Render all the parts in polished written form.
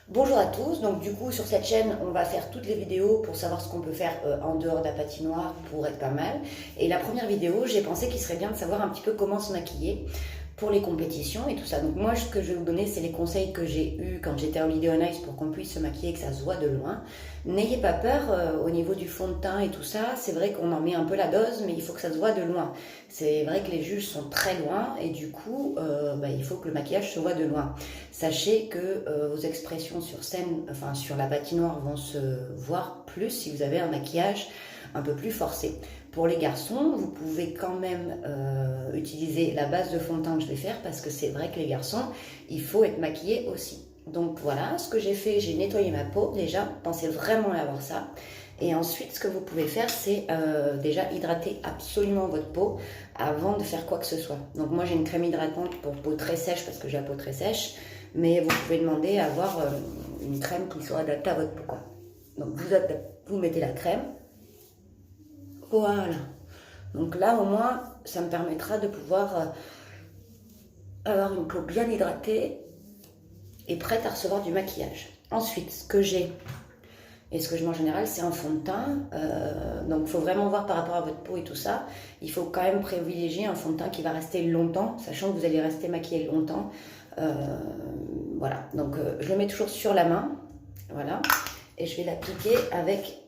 Bonjour à tous, donc du coup sur cette chaîne on va faire toutes les vidéos pour savoir ce qu'on peut faire en dehors de la patinoire pour être pas mal. Et la première vidéo, j'ai pensé qu'il serait bien de savoir un petit peu comment se maquiller pour les compétitions et tout ça. Donc moi ce que je vais vous donner c'est les conseils que j'ai eus quand j'étais en Lily on Ice pour qu'on puisse se maquiller et que ça se voit de loin. N'ayez pas peur au niveau du fond de teint et tout ça, c'est vrai qu'on en met un peu la dose mais il faut que ça se voit de loin. C'est vrai que les juges sont très loin et du coup il faut que le maquillage se voit de loin. Sachez que vos expressions sur scène, enfin sur la patinoire vont se voir plus si vous avez un maquillage un peu plus forcé. Pour les garçons, vous pouvez quand même utiliser la base de fond de teint que je vais faire parce que c'est vrai que les garçons, il faut être maquillé aussi. Donc voilà, ce que j'ai fait, j'ai nettoyé ma peau déjà, pensez vraiment à avoir ça. Et ensuite, ce que vous pouvez faire, c'est déjà hydrater absolument votre peau avant de faire quoi que ce soit. Donc moi, j'ai une crème hydratante pour peau très sèche parce que j'ai la peau très sèche, mais vous pouvez demander à avoir une crème qui soit adaptée à votre peau, quoi. Donc vous mettez la crème. Voilà. Donc là, au moins, ça me permettra de pouvoir avoir une peau bien hydratée et prête à recevoir du maquillage. Ensuite, ce que j'ai et ce que je mets en général, c'est un fond de teint. Donc, il faut vraiment voir par rapport à votre peau et tout ça. Il faut quand même privilégier un fond de teint qui va rester longtemps, sachant que vous allez rester maquillé longtemps. Voilà. Donc, je le mets toujours sur la main. Voilà. Et je vais l'appliquer avec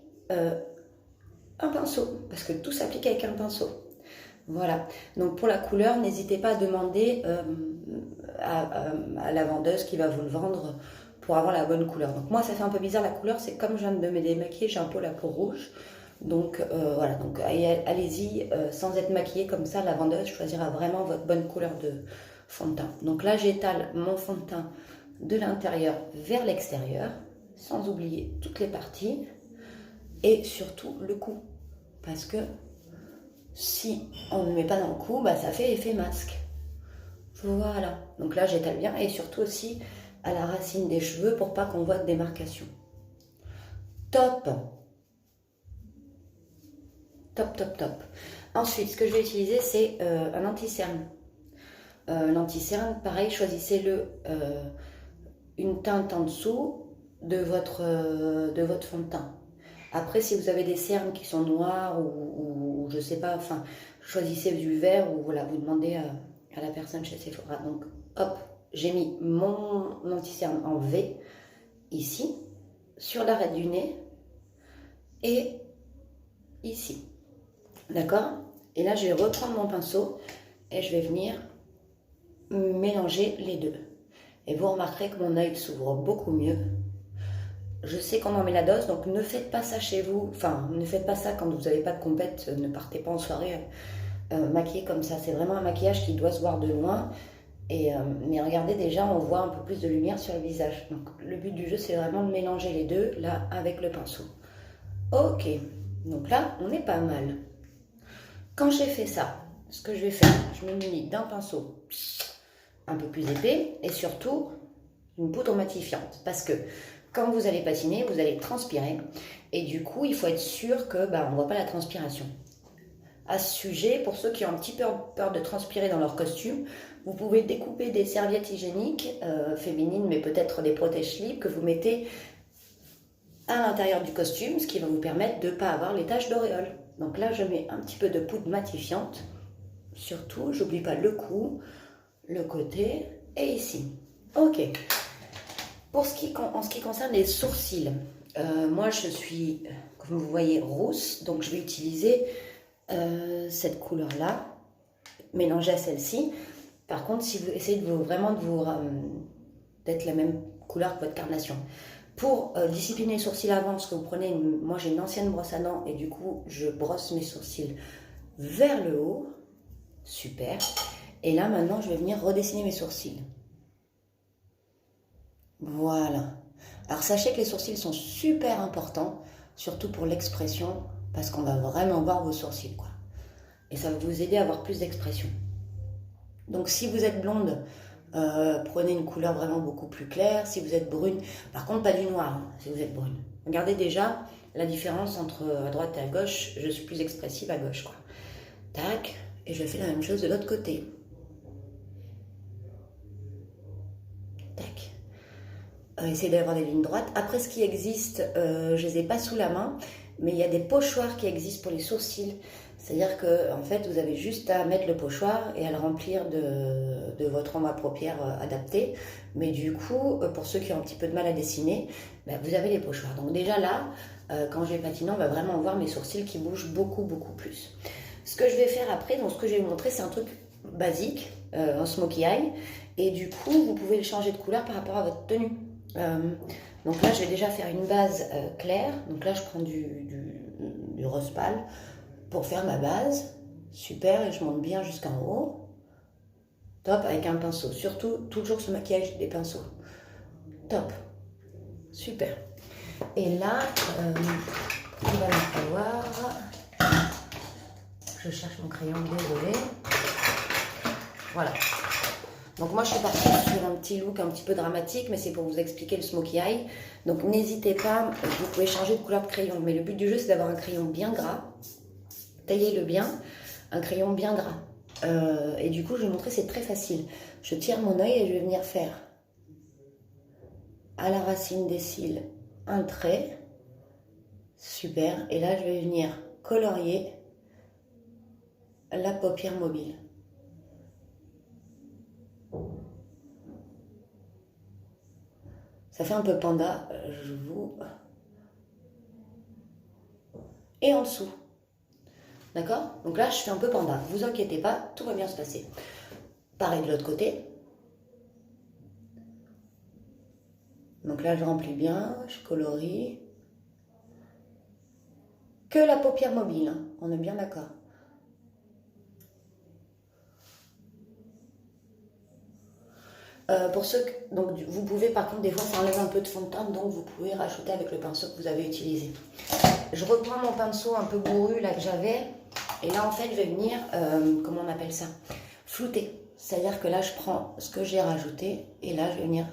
un pinceau, parce que tout s'applique avec un pinceau. Voilà, donc pour la couleur, n'hésitez pas à demander à la vendeuse qui va vous le vendre pour avoir la bonne couleur. Donc moi, ça fait un peu bizarre la couleur, c'est comme je viens de me démaquiller, j'ai un peu la peau rouge. Donc voilà, donc allez-y sans être maquillée comme ça, la vendeuse choisira vraiment votre bonne couleur de fond de teint. Donc là, j'étale mon fond de teint de l'intérieur vers l'extérieur, sans oublier toutes les parties et surtout le cou. Parce que si on ne met pas dans le cou, ça fait effet masque. Voilà. Donc là, j'étale bien et surtout aussi à la racine des cheveux pour pas qu'on voit de démarcation. Top. Top, top, top. Ensuite, ce que je vais utiliser, c'est un anti-cerne. L'anti-cerne, pareil, choisissez-le une teinte en dessous de votre fond de teint. Après, si vous avez des cernes qui sont noires ou je sais pas, enfin, choisissez du vert ou voilà, vous demandez à la personne chez Sephora. Donc, hop, j'ai mis mon anti-cerne en V ici, sur l'arête du nez et ici. D'accord? Et là, je vais reprendre mon pinceau et je vais venir mélanger les deux. Et vous remarquerez que mon œil s'ouvre beaucoup mieux. Je sais qu'on en met la dose, donc ne faites pas ça chez vous. Enfin, ne faites pas ça quand vous n'avez pas de compète. Ne partez pas en soirée maquillé comme ça. C'est vraiment un maquillage qui doit se voir de loin. Mais regardez, déjà, on voit un peu plus de lumière sur le visage. Donc, le but du jeu, c'est vraiment de mélanger les deux, là, avec le pinceau. Ok, donc là, on est pas mal. Quand j'ai fait ça, ce que je vais faire, je me munis d'un pinceau un peu plus épais et surtout une poudre matifiante. Parce que quand vous allez patiner, vous allez transpirer. Et du coup, il faut être sûr que on ne voit pas la transpiration. À ce sujet, pour ceux qui ont un petit peu peur de transpirer dans leur costume, vous pouvez découper des serviettes hygiéniques féminines, mais peut-être des protège-slips que vous mettez à l'intérieur du costume, ce qui va vous permettre de ne pas avoir les taches d'auréole. Donc là, je mets un petit peu de poudre matifiante. Surtout, j'oublie pas le cou, le côté et ici. Ok. En ce qui concerne les sourcils, moi je suis, comme vous voyez, rousse, donc je vais utiliser cette couleur-là, mélangée à celle-ci. Par contre, si vous essayez d'être la même couleur que votre carnation. Pour discipliner les sourcils avant, ce que vous prenez, moi j'ai une ancienne brosse à dents et du coup je brosse mes sourcils vers le haut. Super. Et là maintenant je vais venir redessiner mes sourcils. Voilà. Alors sachez que les sourcils sont super importants, surtout pour l'expression, parce qu'on va vraiment voir vos sourcils, quoi. Et ça va vous aider à avoir plus d'expression. Donc si vous êtes blonde, prenez une couleur vraiment beaucoup plus claire. Si vous êtes brune, par contre pas du noir, hein, si vous êtes brune. Regardez déjà la différence entre à droite et à gauche. Je suis plus expressive à gauche, quoi. Tac, et je fais la même chose de l'autre côté. Tac. essayez d'avoir des lignes droites. Après, ce qui existe, je les ai pas sous la main, mais il y a des pochoirs qui existent pour les sourcils. C'est-à-dire que en fait, vous avez juste à mettre le pochoir et à le remplir de votre ombre à paupières adapté. Mais du coup, pour ceux qui ont un petit peu de mal à dessiner, ben, vous avez les pochoirs. Donc déjà là, quand je vais patiner, on va vraiment voir mes sourcils qui bougent beaucoup, beaucoup plus. Ce que je vais faire après, donc ce que je vais vous montrer, c'est un truc basique, un smokey eye. Et du coup, vous pouvez le changer de couleur par rapport à votre tenue. Donc là, je vais déjà faire une base claire. Donc là, je prends du rose pâle pour faire ma base. Super, et je monte bien jusqu'en haut. Top, avec un pinceau. Surtout, toujours ce maquillage des pinceaux. Top. Super. Et là, il va me falloir... Je cherche mon crayon, désolé. Voilà. Donc moi, je suis partie sur un petit look un petit peu dramatique, mais c'est pour vous expliquer le smokey eye. Donc n'hésitez pas, vous pouvez changer de couleur de crayon. Mais le but du jeu, c'est d'avoir un crayon bien gras. Taillez-le bien, un crayon bien gras. Et du coup, je vais vous montrer, c'est très facile. Je tire mon œil et je vais venir faire à la racine des cils un trait. Super. Et là, je vais venir colorier la paupière mobile. Ça fait un peu panda, je vous... Et en dessous. D'accord? Donc là, je fais un peu panda. Vous inquiétez pas, tout va bien se passer. Pareil de l'autre côté. Donc là, je remplis bien, je colorie. Que la paupière mobile, hein. On est bien d'accord. Pour ceux que, donc vous pouvez par contre des fois ça enlève un peu de fond de teinte, donc vous pouvez rajouter avec le pinceau que vous avez utilisé. Je reprends mon pinceau un peu bourru là que j'avais, et là en fait je vais venir, comment on appelle ça, flouter. C'est-à-dire que là je prends ce que j'ai rajouté et là je vais venir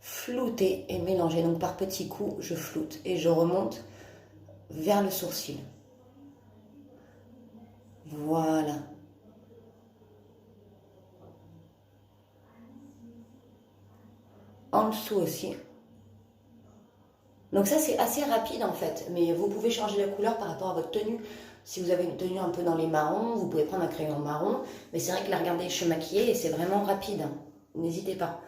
flouter et mélanger. Donc par petits coups je floute et je remonte vers le sourcil. Voilà. En dessous aussi. Donc ça c'est assez rapide en fait, mais vous pouvez changer la couleur par rapport à votre tenue. Si vous avez une tenue un peu dans les marrons, vous pouvez prendre un crayon marron, mais c'est vrai que là regardez, je suis maquillée et c'est vraiment rapide, hein. N'hésitez pas.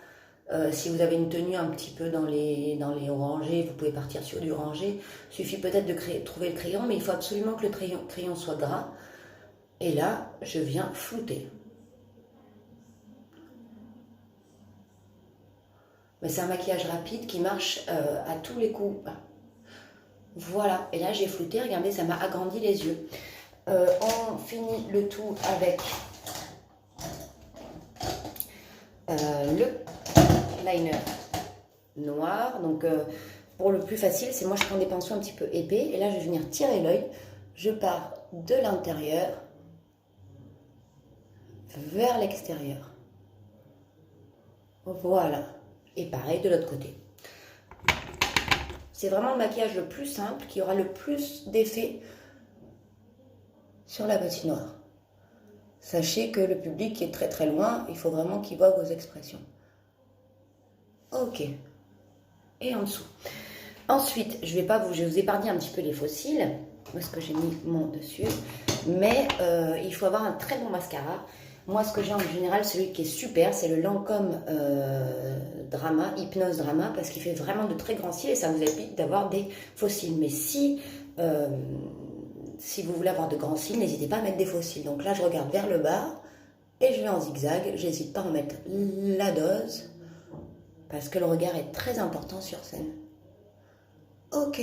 Si vous avez une tenue un petit peu dans les orangés, vous pouvez partir sur du orangé. Il suffit peut-être de trouver le crayon, mais il faut absolument que le crayon soit gras. Et là, je viens flouter. Mais c'est un maquillage rapide qui marche à tous les coups. Voilà, et là j'ai flouté, regardez, ça m'a agrandi les yeux. On finit le tout avec le liner noir. Donc pour le plus facile, c'est moi je prends des pinceaux un petit peu épais et là je vais venir tirer l'œil. Je pars de l'intérieur vers l'extérieur. Voilà. Et pareil de l'autre côté. C'est vraiment le maquillage le plus simple qui aura le plus d'effet sur la patinoire. Sachez que le public est très très loin, il faut vraiment qu'il voit vos expressions. Ok. Et en dessous. Ensuite, je vais vous épargner un petit peu les faux cils, parce que j'ai mis mon dessus, mais il faut avoir un très bon mascara. Moi, ce que j'ai en général, celui qui est super, c'est le Lancôme Drama, Hypnose Drama, parce qu'il fait vraiment de très grands cils et ça vous évite d'avoir des faux cils. Mais si vous voulez avoir de grands cils, n'hésitez pas à mettre des faux cils. Donc là, je regarde vers le bas et je vais en zigzag. J'hésite pas à en mettre la dose, parce que le regard est très important sur scène. Ok.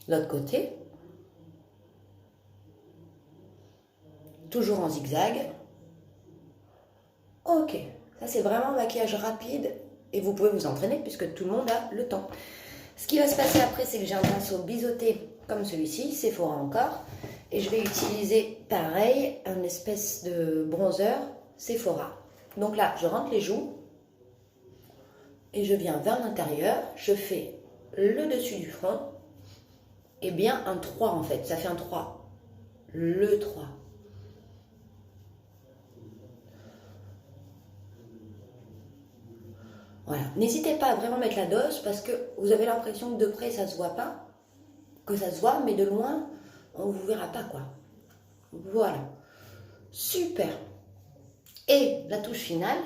L'autre côté. Toujours en zigzag. Ok, ça c'est vraiment un maquillage rapide et vous pouvez vous entraîner puisque tout le monde a le temps. Ce qui va se passer après, c'est que j'ai un pinceau biseauté comme celui-ci, Sephora encore, et je vais utiliser pareil, un espèce de bronzer Sephora. Donc là, je rentre les joues et je viens vers l'intérieur, je fais le dessus du front et bien un 3 en fait, ça fait un 3, le 3. Voilà. N'hésitez pas à vraiment mettre la dose parce que vous avez l'impression que de près ça se voit pas, que ça se voit, mais de loin on vous verra pas quoi. Voilà. Super. Et la touche finale,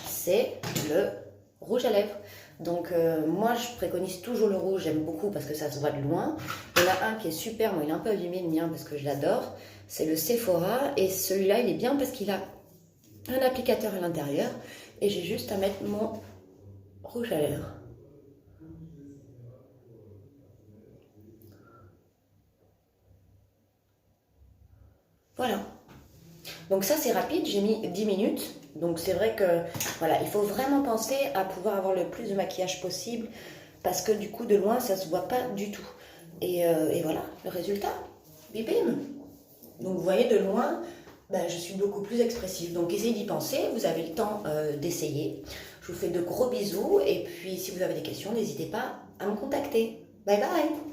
c'est le rouge à lèvres. Donc moi je préconise toujours le rouge, j'aime beaucoup parce que ça se voit de loin. Il y en a un qui est super, moi il est un peu abîmé le mien parce que je l'adore. C'est le Sephora et celui-là il est bien parce qu'il a un applicateur à l'intérieur. Et j'ai juste à mettre mon rouge à lèvres. Voilà. Donc ça c'est rapide, j'ai mis 10 minutes. Donc c'est vrai que voilà, il faut vraiment penser à pouvoir avoir le plus de maquillage possible parce que du coup de loin ça se voit pas du tout. Et voilà, le résultat, bim bim. Donc vous voyez de loin, ben, je suis beaucoup plus expressive. Donc essayez d'y penser, vous avez le temps d'essayer. Je vous fais de gros bisous et puis si vous avez des questions, n'hésitez pas à me contacter. Bye bye.